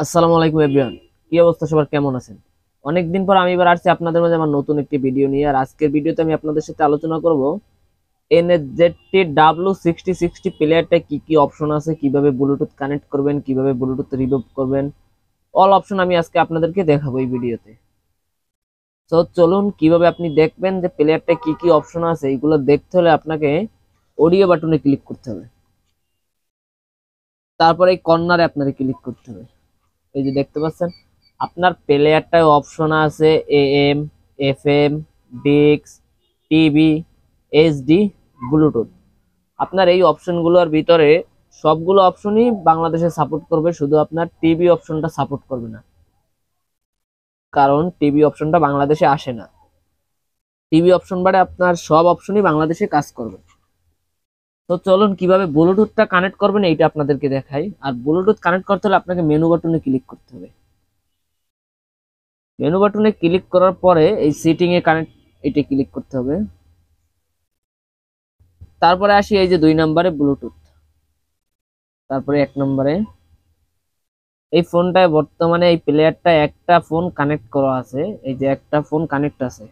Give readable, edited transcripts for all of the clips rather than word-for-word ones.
আসসালামু আলাইকুম এভরিওয়ান। কি অবস্থা, সবার কেমন আছেন? অনেকদিন পর আমি এবার আসছি আপনাদের মাঝে আমার নতুন একটি ভিডিও নিয়ে। আর আজকের ভিডিওতে আমি আপনাদের সাথে আলোচনা করব NSZT W6060 প্লেয়ারটা কি কি অপশন আছে, কিভাবে ব্লুটুথ কানেক্ট করবেন, কিভাবে ব্লুটুথ রিমুভ করবেন। অল অপশন আমি আজকে আপনাদেরকে দেখাবো এই ভিডিওতে। তো চলুন, কিভাবে আপনি দেখবেন যে প্লেয়ারটা কি কি অপশন আছে, এগুলো দেখতে হলে আপনাকে অডিও বাটনে ক্লিক করতে হবে। তারপরে এই কর্নারে আপনাকে ক্লিক করতে হবে। এই যে দেখতে পাচ্ছেন আপনার প্লেয়ারটায় অপশন আছে AM, FM, ডিক্স, টিভি, এইচডি, ব্লুটুথ। আপনার এই অপশনগুলোর ভিতরে সবগুলো অপশনই বাংলাদেশে সাপোর্ট করবে, শুধু আপনার টিভি অপশনটা সাপোর্ট করবে না, কারণ টিভি অপশনটা বাংলাদেশে আসে না। টিভি অপশন বাদে আপনার সব অপশনই বাংলাদেশে কাজ করবে। তো চলুন কিভাবে ব্লুটুথটা কানেক্ট করবেন এইটা আপনাদেরকে দেখাই। আর ব্লুটুথ কানেক্ট করতে হলে আপনাকে মেনু বাটনে ক্লিক করতে হবে। মেনু বাটনে ক্লিক করার পরে এই সিটিং এ কানেক্ট এটা ক্লিক করতে হবে। তারপরে আসি এই যে 2 নম্বরে ব্লুটুথ, তারপরে 1 নম্বরে এই ফোনটায় বর্তমানে এই প্লেয়ারটা একটা ফোন কানেক্ট করা আছে। এই যে একটা ফোন কানেক্ট আছে,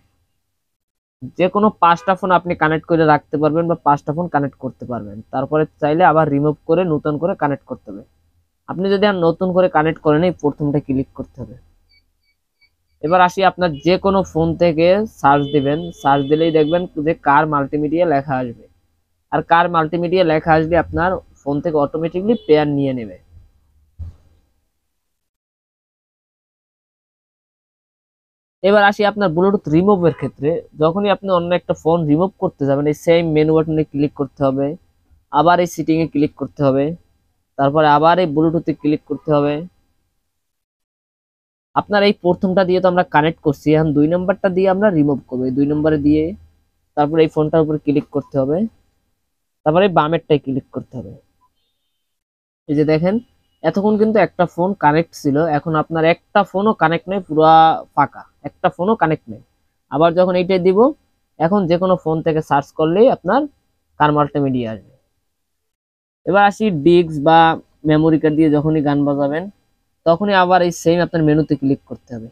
যে কোনো 5টা ফোন আপনি কানেক্ট করে রাখতে পারবেন বা 5টা ফোন কানেক্ট করতে পারবেন। তারপরে চাইলে আবার রিমুভ করে নতুন করে কানেক্ট করতে হবে। আপনি যদি আর নতুন করে কানেক্ট করেন এই প্রথমটা ক্লিক করতে হবে। এবার আসি আপনার যে কোনো ফোন থেকে সার্চ দিবেন, সার্চ দিলেই দেখবেন যে কার মাল্টিমিডিয়া লেখা আসবে। আর কার মাল্টিমিডিয়া লেখা আসলে আপনার ফোন থেকে অটোমেটিকলি পেয়ার নিয়ে নেবে। এবার আসি আপনার ব্লুটুথ রিমুভের ক্ষেত্রে। যখনই আপনি অন্য একটা ফোন রিমুভ করতে যাবেন এই সেম মেনু বাটনে ক্লিক করতে হবে, আবার এই সিটিং এ ক্লিক করতে হবে, তারপরে আবার এই ব্লুটুথে ক্লিক করতে হবে। আপনার এই প্রথমটা দিয়ে তো আমরা কানেক্ট করছি, এখন 2 নম্বরটা দিয়ে আমরা রিমুভ করবো। এই 2 নম্বরে দিয়ে তারপরে এই ফোনটার উপরে ক্লিক করতে হবে, তারপরে বামেরটায় ক্লিক করতে হবে। এই যে দেখেন এতক্ষণ কিন্তু একটা ফোন কানেক্ট ছিল, এখন আপনার একটা ফোনও কানেক্ট নেই, পুরা ফাঁকা, একটা ফোনও কানেক্ট নেই। আবার যখন এইটাই দিব, এখন যে কোনো ফোন থেকে সার্চ করলেই আপনার কার মাল্টিমিডিয়া আসবে। এবার আসি ডিস্ক বা মেমোরি কার্ড দিয়ে যখনই গান বাজাবেন তখনই আবার এই সেম আপনার মেনুতে ক্লিক করতে হবে।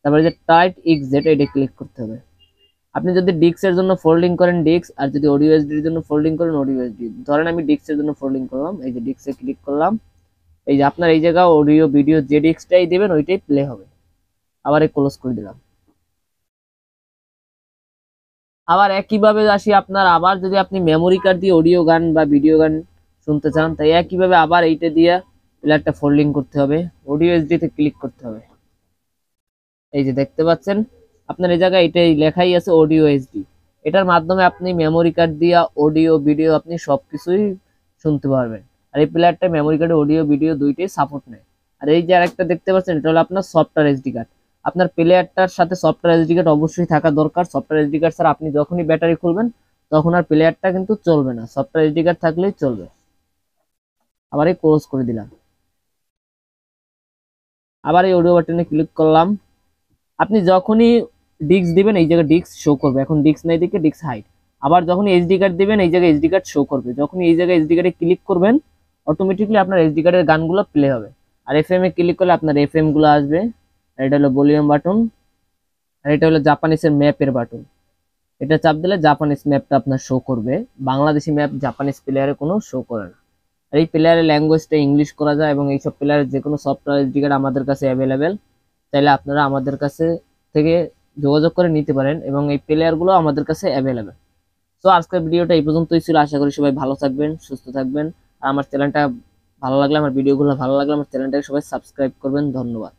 তারপরে যে টাইট এক্সিট এটা ক্লিক করতে হবে। আপনি যদি ডিস্কের জন্য ফোল্ডিং করেন ডিস্ক, আর যদি অডিও এসডির জন্য ফোল্ডিং করেন অডিও এসডি। ধরেন আমি ডিস্কের জন্য ফোল্ডিং করলাম, এই যে ডিস্কে ক্লিক করলাম। এই যে আপনার এই জায়গা অডিও ভিডিও যে ডিস্কটাই দিবেন ওইটাই প্লে হবে। আবার এই ক্লোজ করে দিলাম। আবার একইভাবে আসি আপনার, আবার যদি আপনি মেমোরি কার্ড দিয়ে অডিও গান বা ভিডিও গান শুনতে চান, তাই একইভাবে আবার এইটা দিয়ে প্লেয়ারটা ফোল্ডিং করতে হবে, অডিও এসডি তে ক্লিক করতে হবে। এই যে দেখতে পাচ্ছেন আপনার এই জায়গায় এটাই লেখাই আছে অডিও এসডি। এটার মাধ্যমে আপনি মেমোরি কার্ড দিয়ে অডিও ভিডিও আপনি সবকিছুই শুনতে পারবেন। আর এই প্লেয়ারটা মেমোরি কার্ডে অডিও ভিডিও দুইটাই সাপোর্ট নেয়। আর এই যে আরেকটা দেখতে পাচ্ছেন এটা হলো আপনার সফটওয়্যার এসডি কার্ড। আপনার প্লেয়ারটার সাথে সফটওয়্যার এসডি কার্ড অবশ্যই থাকা দরকার। সফটওয়্যার এসডি কার্ড ছাড়া আপনি যখনই ব্যাটারি খুলবেন তখন আর প্লেয়ারটা কিন্তু চলবে না, সফটওয়্যার এসডি কার্ড থাকলেই চলবে। আবার এই ক্লোজ করে দিলাম। আবার এই অডিও বাটনে ক্লিক করলাম। আপনি যখনই ডিস্ক দিবেন এই জায়গায় ডিস্ক শো করবে, এখন ডিস্ক নাই দিকে ডিস্ক হাইড। আবার যখন এইচডি কার্ড দিবেন এই জায়গায় এইচডি কার্ড শো করবে। যখন এই জায়গায় এইচডি কার্ডে ক্লিক করবেন অটোমেটিকলি আপনার এইচডি কার্ডের গানগুলো প্লে হবে। আর এফএম এ ক্লিক করলে আপনার এফএম গুলো আসবে। আর এটা হলো ভলিউম বাটন, আর এটা হলো জাপানিসের ম্যাপের বাটন। এটা চাপ দিলে জাপানিস ম্যাপটা আপনার শো করবে। বাংলাদেশি ম্যাপ জাপানিস প্লেয়ারে কোনো শো করে না। আর এই প্লেয়ারের ল্যাঙ্গুয়েজটা ইংলিশ করা যায়, এবং এইসব প্লেয়ারের যে কোনো সফটওয়্যার এইচডি কার্ড আমাদের কাছে অ্যাভেলেবেল। চাইলে আপনারা আমাদের কাছে থেকে যোগাযোগ করে নিতে পারেন, এবং এই প্লেয়ারগুলো আমাদের কাছে অ্যাভেলেবেল। তো আজকের ভিডিওটা এই পর্যন্তই ছিল। আশা করি সবাই ভালো থাকবেন, সুস্থ থাকবেন। আর আমার চ্যানেলটা ভালো লাগলে, আমার ভিডিওগুলো ভালো লাগলে আমার চ্যানেলটাকে সবাই সাবস্ক্রাইব করবেন। ধন্যবাদ।